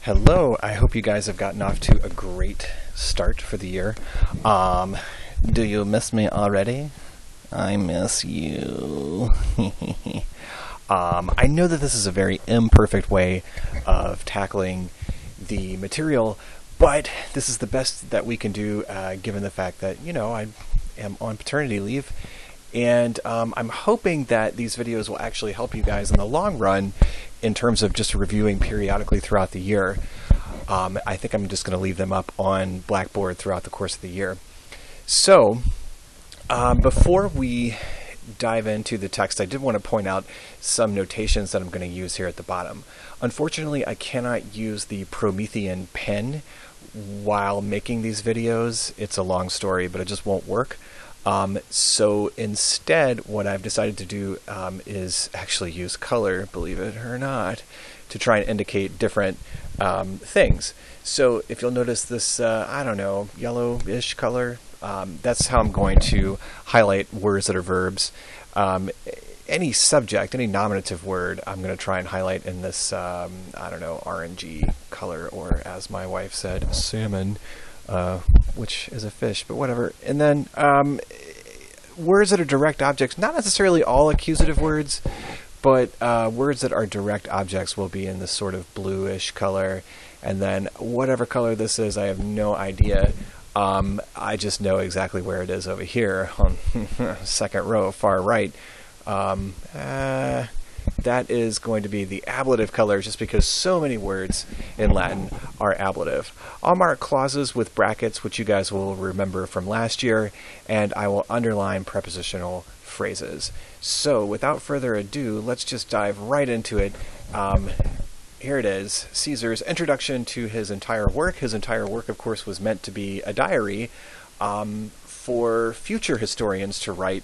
Hello, I hope you guys have gotten off to a great start for the year. Do you miss me already? I miss you. I know that this is a very imperfect way of tackling the material, but this is the best that we can do given the fact that, I am on paternity leave. And I'm hoping that these videos will actually help you guys in the long run in terms of just reviewing periodically throughout the year. I think I'm just going to leave them up on Blackboard throughout the course of the year. So, before we dive into the text, I did want to point out some notations that I'm going to use here at the bottom. Unfortunately, I cannot use the Promethean pen while making these videos. It's a long story, but it just won't work. So instead, what I've decided to do is actually use color, believe it or not, to try and indicate different things. So if you'll notice this, yellowish color, that's how I'm going to highlight words that are verbs. Any subject, any nominative word, I'm going to try and highlight in this, orangey color, or as my wife said, salmon. Which is a fish, but whatever. And then words that are direct objects, not necessarily all accusative words, but words that are direct objects will be in this sort of bluish color. And then whatever color this is, I have no idea. I just know exactly where it is over here on second row, far right. That is going to be the ablative color, just because so many words in Latin are ablative. I'll mark clauses with brackets, which you guys will remember from last year, and I will underline prepositional phrases. So without further ado, let's just dive right into it. Here it is, Caesar's introduction to his entire work. His entire work, of course, was meant to be a diary for future historians to write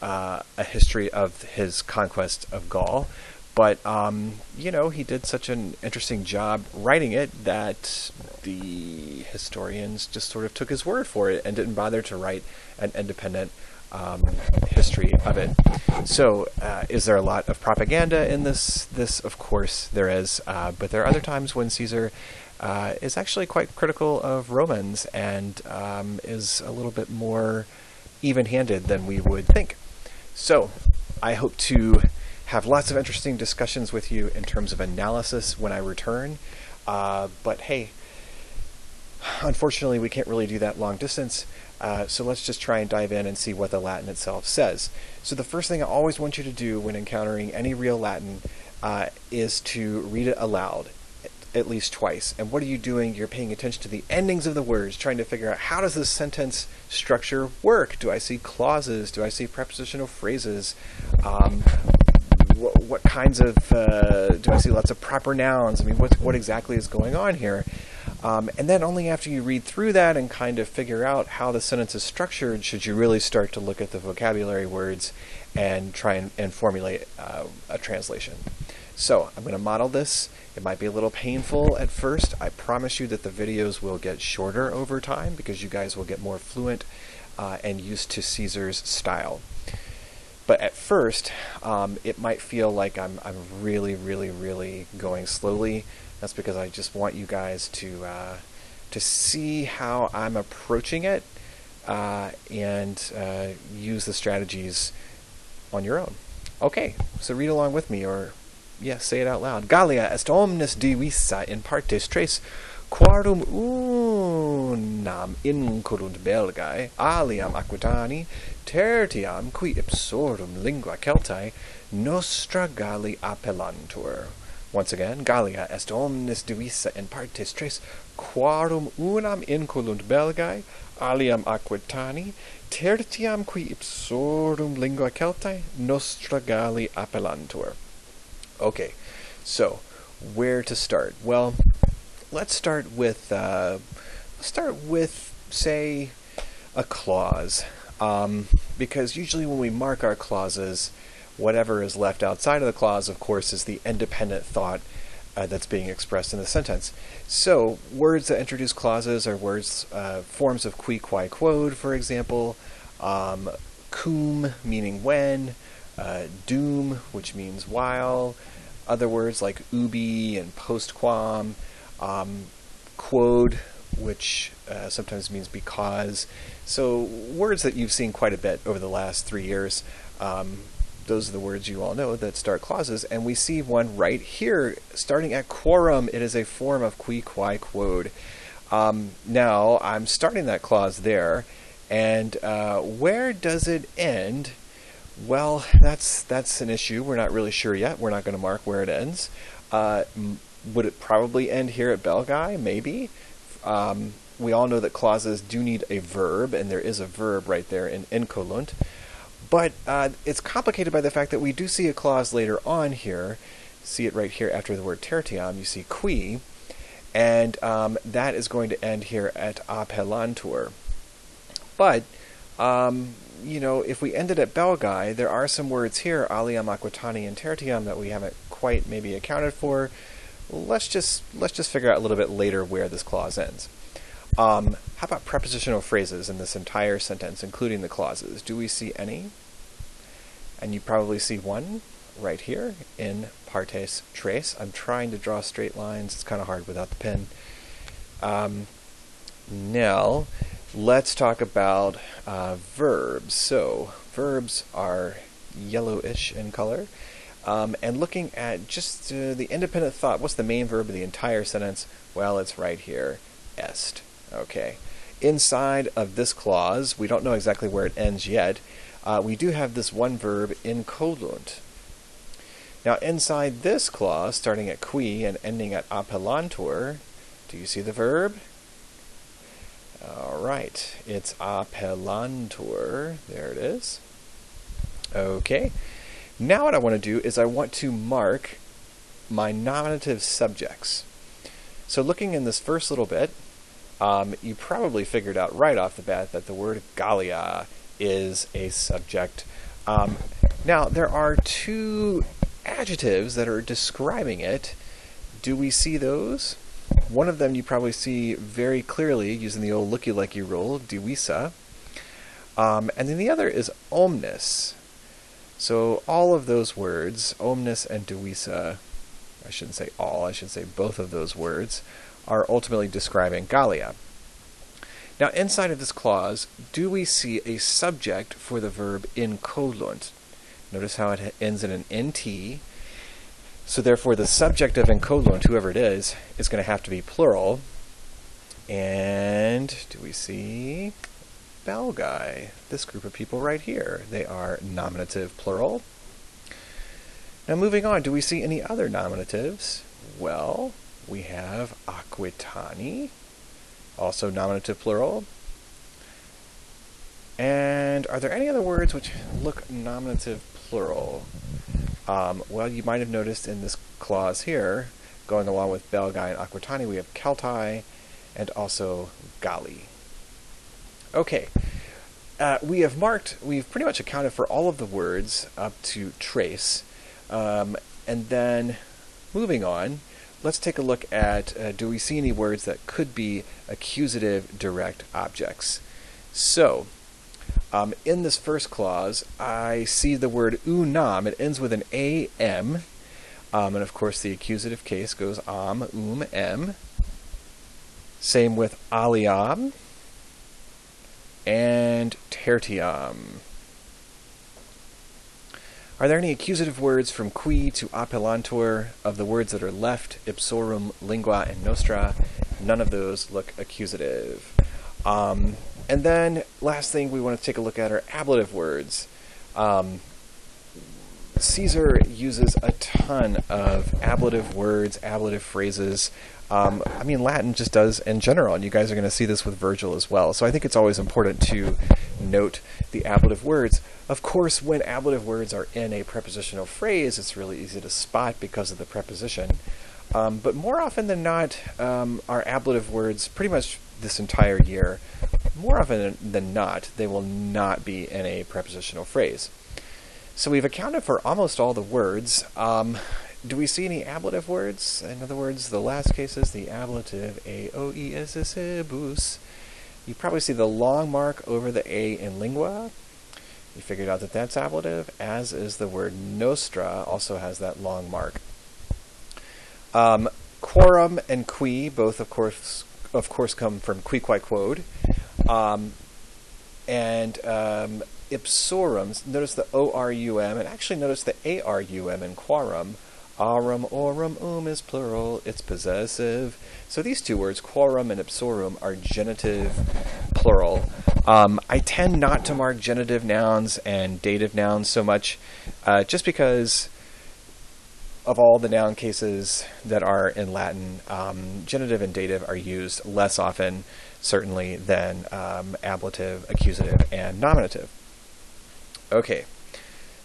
a history of his conquest of Gaul. But, he did such an interesting job writing it that the historians just sort of took his word for it and didn't bother to write an independent history of it. So, is there a lot of propaganda in this? This, of course, there is. But there are other times when Caesar is actually quite critical of Romans and is a little bit more even-handed than we would think. So, I hope to have lots of interesting discussions with you in terms of analysis when I return. But hey, unfortunately, we can't really do that long distance. So let's just try and dive in and see what the Latin itself says. So the first thing I always want you to do when encountering any real Latin is to read it aloud at least twice. And what are you doing? You're paying attention to the endings of the words, trying to figure out, how does this sentence structure work? Do I see clauses? Do I see prepositional phrases? What kinds of, do I see lots of proper nouns? I mean, what exactly is going on here? And then only after you read through that and kind of figure out how the sentence is structured should you really start to look at the vocabulary words and try and formulate a translation. So I'm going to model this. It might be a little painful at first. I promise you that the videos will get shorter over time because you guys will get more fluent and used to Caesar's style. But at first, it might feel like I'm really, really, really going slowly. That's because I just want you guys to see how I'm approaching it and use the strategies on your own. Okay, so read along with me, or say it out loud. Gallia est omnis divisa in partes tres, quarum unam incolunt Belgae, aliam Aquitani, tertiam qui ipsorum lingua Celtae, nostra Galli appellantur. Once again, Gallia est omnis divisa in partes tres, quarum unam incolunt Belgae, aliam Aquitani, tertiam qui ipsorum lingua Celtae, nostra Galli appellantur. Okay, so where to start? Well, let's start with say a clause, because usually when we mark our clauses, whatever is left outside of the clause, of course, is the independent thought that's being expressed in the sentence. So words that introduce clauses are words, forms of qui, quae, quod, for example, cum, meaning when, dum, which means while, other words like ubi and postquam, quod, which sometimes means because. So words that you've seen quite a bit over the last 3 years. Those are the words you all know that start clauses, and we see one right here starting at quorum. It is a form of qui, quae, quod. Now I'm starting that clause there, and where does it end? Well, that's an issue. We're not really sure yet. We're not going to mark where it ends. Would it probably end here at Belgae? Maybe. We all know that clauses do need a verb, and there is a verb right there in incolunt. But it's complicated by the fact that we do see a clause later on here. See it right here after the word tertiam. You see qui, and that is going to end here at appellantur. But if we ended at Belgae, there are some words here, aliam, aquitani, and tertium, that we haven't quite maybe accounted for. Let's just figure out a little bit later where this clause ends. How about prepositional phrases in this entire sentence, including the clauses? Do we see any? And you probably see one right here in partes tres. I'm trying to draw straight lines. It's kind of hard without the pen. Now, let's talk about verbs. So, verbs are yellowish in color. And looking at just the independent thought, what's the main verb of the entire sentence? Well, it's right here, est. Okay. Inside of this clause, we don't know exactly where it ends yet. We do have this one verb, incolunt. Now, inside this clause, starting at qui and ending at appellantur, do you see the verb? All right. It's appellantur. There it is. Okay. Now what I want to do is I want to mark my nominative subjects. So looking in this first little bit, you probably figured out right off the bat that the word Gallia is a subject. Now, there are two adjectives that are describing it. Do we see those? One of them you probably see very clearly using the old looky-likey rule, divisa. And then the other is omnis. So all of those words, omnis and divisa, I shouldn't say all, I should say both of those words, are ultimately describing Gallia. Now, inside of this clause, do we see a subject for the verb incolunt? Notice how it ends in an nt. So therefore, the subject of incolunt, whoever it is going to have to be plural. And do we see Belgae? This group of people right here. They are nominative plural. Now, moving on, do we see any other nominatives? Well, we have aquitani, also nominative plural. And are there any other words which look nominative plural? Well, you might have noticed in this clause here, going along with Belgae and aquitani, we have Celtae and also Galli. Okay, we've pretty much accounted for all of the words up to trace. And then, moving on, let's take a look at, do we see any words that could be accusative direct objects? So, in this first clause, I see the word unam. It ends with an am. And of course, the accusative case goes am. Same with aliam and tertiam. Are there any accusative words from qui to appellantur of the words that are left, ipsorum, lingua, and nostra? None of those look accusative. And then, last thing we want to take a look at are ablative words. Caesar uses a ton of ablative words, ablative phrases. Latin just does in general, and you guys are going to see this with Virgil as well. So I think it's always important to note the ablative words. Of course, when ablative words are in a prepositional phrase, it's really easy to spot because of the preposition. But more often than not, our ablative words, pretty much this entire year, more often than not, they will not be in a prepositional phrase. So we've accounted for almost all the words. Do we see any ablative words? In other words, the last case is the ablative aoesisibus. You probably see the long mark over the a in lingua. You figured out that that's ablative, as is the word nostra, also has that long mark. Quorum and qui, both of course come from qui quae quod. And ipsorum, notice the O-R-U-M, and actually notice the A-R-U-M in quorum. Aurum, aurum, is plural, it's possessive. So these two words, quorum and ipsorum, are genitive plural. I tend not to mark genitive nouns and dative nouns so much, just because of all the noun cases that are in Latin, genitive and dative are used less often, certainly, than ablative, accusative, and nominative. Okay,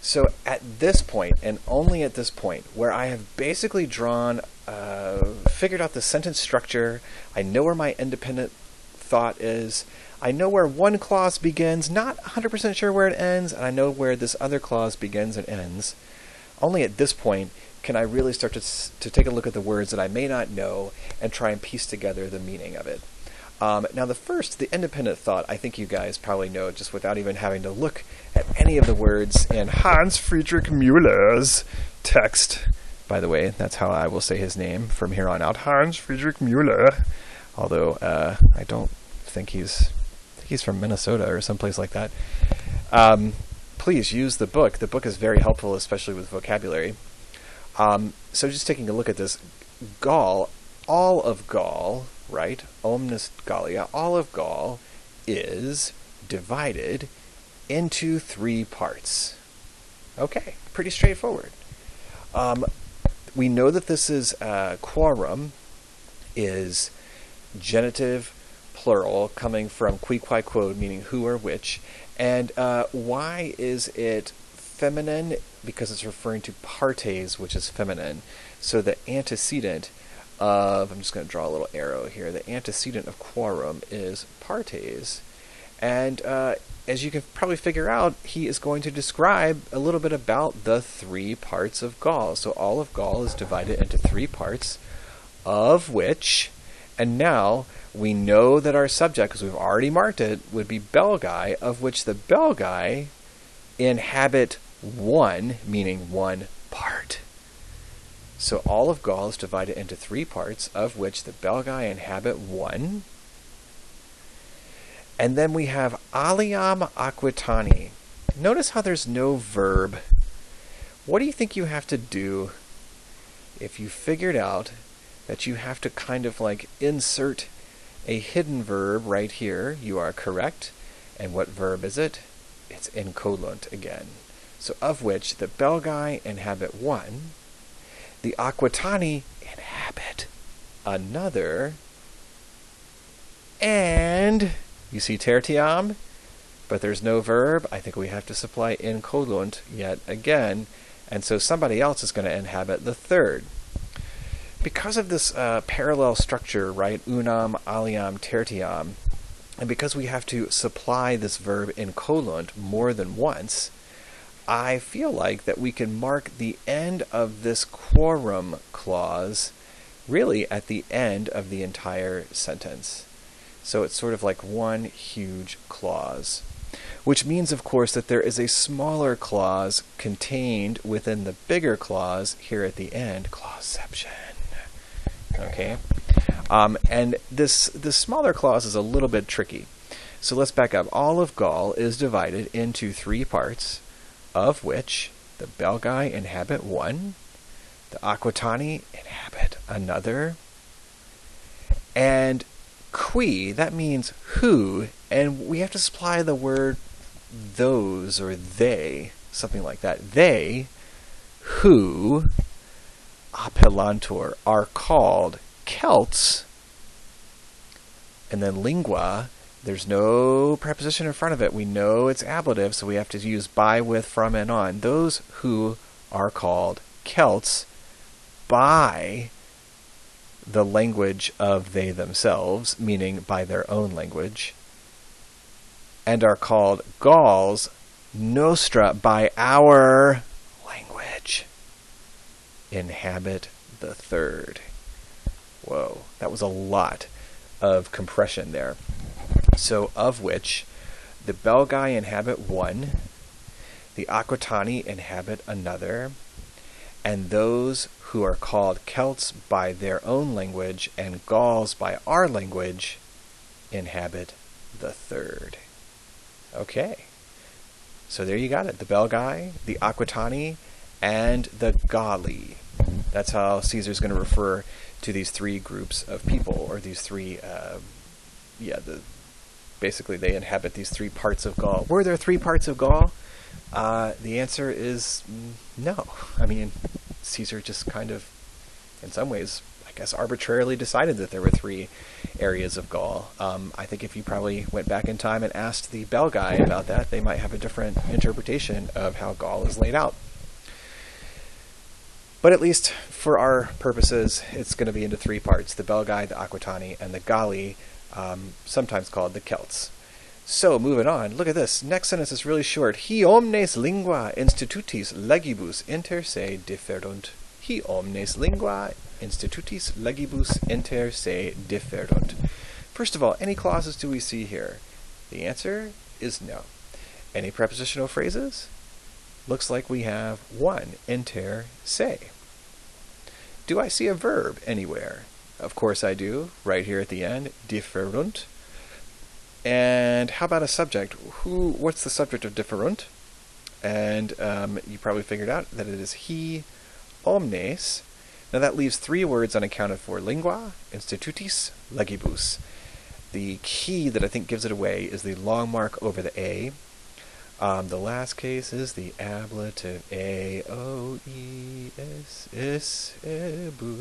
so at this point, and only at this point, where I have basically figured out the sentence structure, I know where my independent thought is, I know where one clause begins, not 100% sure where it ends, and I know where this other clause begins and ends. Only at this point can I really start to take a look at the words that I may not know and try and piece together the meaning of it. Now the independent thought, I think you guys probably know just without even having to look at any of the words in Hans Friedrich Müller's text. By the way, that's how I will say his name from here on out, Hans Friedrich Müller. Although I don't think he's from Minnesota or someplace like that. Please use the book. The book is very helpful, especially with vocabulary. So just taking a look at this, Gaul, all of Gaul, right? Omnis Gallia, all of Gaul is divided into 3 parts. Okay, pretty straightforward. We know that this is quorum is genitive plural coming from qui quae quod, meaning who or which. And why is it feminine? Because it's referring to partes, which is feminine. So the antecedent of, I'm just going to draw a little arrow here, the antecedent of quorum is partes. And as you can probably figure out, he is going to describe a little bit about the 3 parts of Gaul. So all of Gaul is divided into 3 parts, of which, and now we know that our subject, because we've already marked it, would be Belgae, of which the Belgae inhabit 1, meaning 1 part. So all of Gaul is divided into 3 parts, of which the Belgae inhabit 1. And then we have aliam Aquitani. Notice how there's no verb. What do you think you have to do if you figured out that you have to kind of like insert a hidden verb right here? You are correct. And what verb is it? It's incolunt again. So of which the Belgae inhabit 1, the Aquitani inhabit another, and you see tertiam, but there's no verb. I think we have to supply incolunt yet again, and so somebody else is going to inhabit the third. Because of this parallel structure, right, unam, aliam, tertiam, and because we have to supply this verb incolunt more than once, I feel like that we can mark the end of this quorum clause really at the end of the entire sentence. So it's sort of like one huge clause, which means, of course, that there is a smaller clause contained within the bigger clause here at the end, clauseception. Okay, and this smaller clause is a little bit tricky. So let's back up. All of Gaul is divided into 3 parts, of which the Belgae inhabit 1, the Aquitani inhabit another, and qui, that means who, and we have to supply the word those or they, something like that. They, who, appellantur, are called Celts, and then lingua, there's no preposition in front of it. We know it's ablative, so we have to use by, with, from, and on. Those who are called Celts by the language of they themselves, meaning by their own language, and are called Gauls nostra, by our language, inhabit the third. Whoa, that was a lot of compression there. So of which the Belgae inhabit 1, the Aquitani inhabit another, and those who are called Celts by their own language and Gauls by our language inhabit the third. Okay, so there you got it. The Belgae, the Aquitani, and the Galli. That's how Caesar's going to refer to these three groups of people, or these three, basically they inhabit these three parts of Gaul. Were there three parts of Gaul? The answer is no. I mean, Caesar just kind of, in some ways, I guess, arbitrarily decided that there were three areas of Gaul. I think if you probably went back in time and asked the Belgae about that, they might have a different interpretation of how Gaul is laid out. But at least for our purposes, it's going to be into three parts: the Belgae, the Aquitani, and the Galli, sometimes called the Celts. So, moving on, look at this. Next sentence is really short. Hi omnes lingua institutis legibus inter se differunt. Hi omnes lingua institutis legibus inter se differunt. First of all, any clauses do we see here? The answer is no. Any prepositional phrases? Looks like we have one, inter se. Do I see a verb anywhere? Of course I do, right here at the end, differunt. And how about a subject? What's the subject of differunt? And you probably figured out that it is he omnes. Now that leaves three words unaccounted for: lingua, institutis, legibus. The key that I think gives it away is the long mark over the A. The last case is the ablative A-O-E-S-S-E-bus.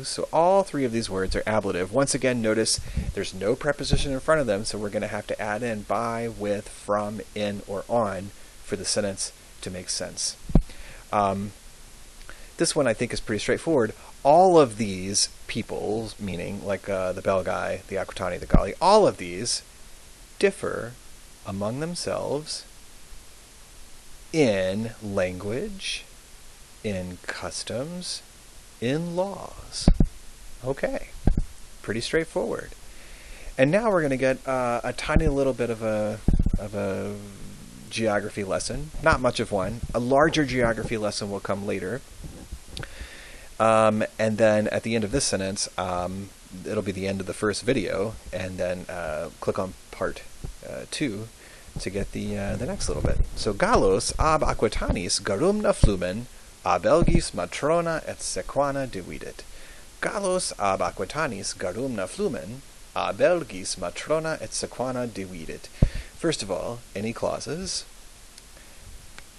So all three of these words are ablative. Once again, notice there's no preposition in front of them, so we're going to have to add in by, with, from, in, or on for the sentence to make sense. This one I think is pretty straightforward. All of these peoples, meaning like the Belgae, the Aquitani, the Galli, all of these differ among themselves in language, in customs, in laws. Okay, pretty straightforward. And now we're going to get a tiny little bit of a geography lesson. Not much of one. A larger geography lesson will come later. And then at the end of this sentence, it'll be the end of the first video, and then click on part 2 to get the next little bit. So, Gallos ab Aquitanis garumna flumen, ab Belgis matrona et sequana dividit. Gallos ab Aquitanis garumna flumen, ab Belgis matrona et sequana dividit. First of all, any clauses?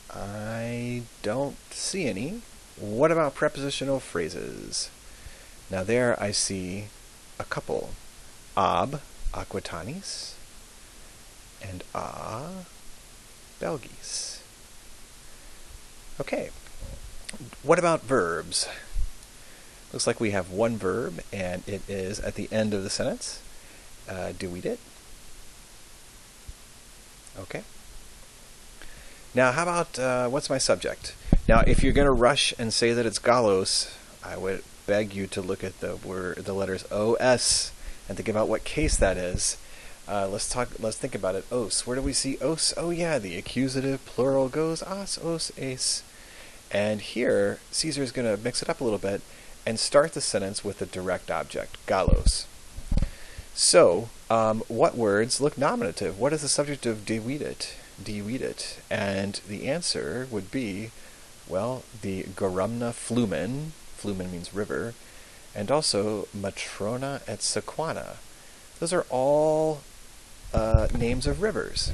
I don't see any. What about prepositional phrases? Now there I see a couple. Ab Aquitanis and a Belgis. Okay. What about verbs? Looks like we have one verb, and it is at the end of the sentence. Dividit. Okay. Now, how about what's my subject? Now, if you're going to rush and say that it's Gallos, I would beg you to look at the letters OS and think about what case that is. Let's think about it. Os. Where do we see os? Oh yeah, the accusative plural goes as, os, es. And here, Caesar's going to mix it up a little bit and start the sentence with the direct object, Gallos. So, what words look nominative? What is the subject of dividit? Dividit. And the answer would be, well, the garumna flumen. Flumen means river. And also matrona et sequana. Those are all names of rivers.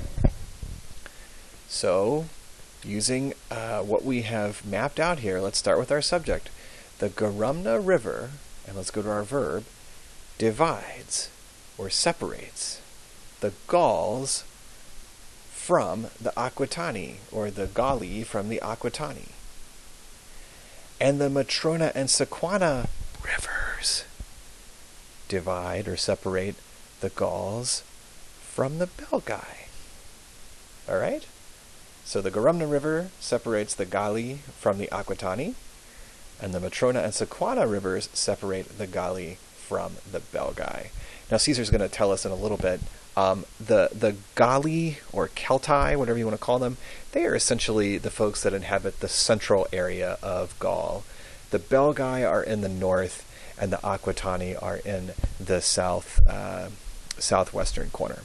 So, using what we have mapped out here, let's start with our subject. The Garumna River, and let's go to our verb, divides or separates the Gauls from the Aquitani, or the Galli from the Aquitani. And the Matrona and Sequana rivers divide or separate the Gauls from the Belgae. All right? So the Garumna River separates the Galli from the Aquitani, and the Matrona and Sequana rivers separate the Galli from the Belgae. Now Caesar's going to tell us in a little bit, the Galli, or Celti, whatever you want to call them, they are essentially the folks that inhabit the central area of Gaul. The Belgai are in the north, and the Aquitani are in the southwestern corner.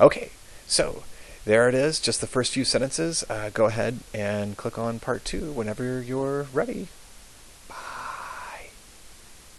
Okay, so there it is, just the first few sentences. Go ahead and click on part 2 whenever you're ready.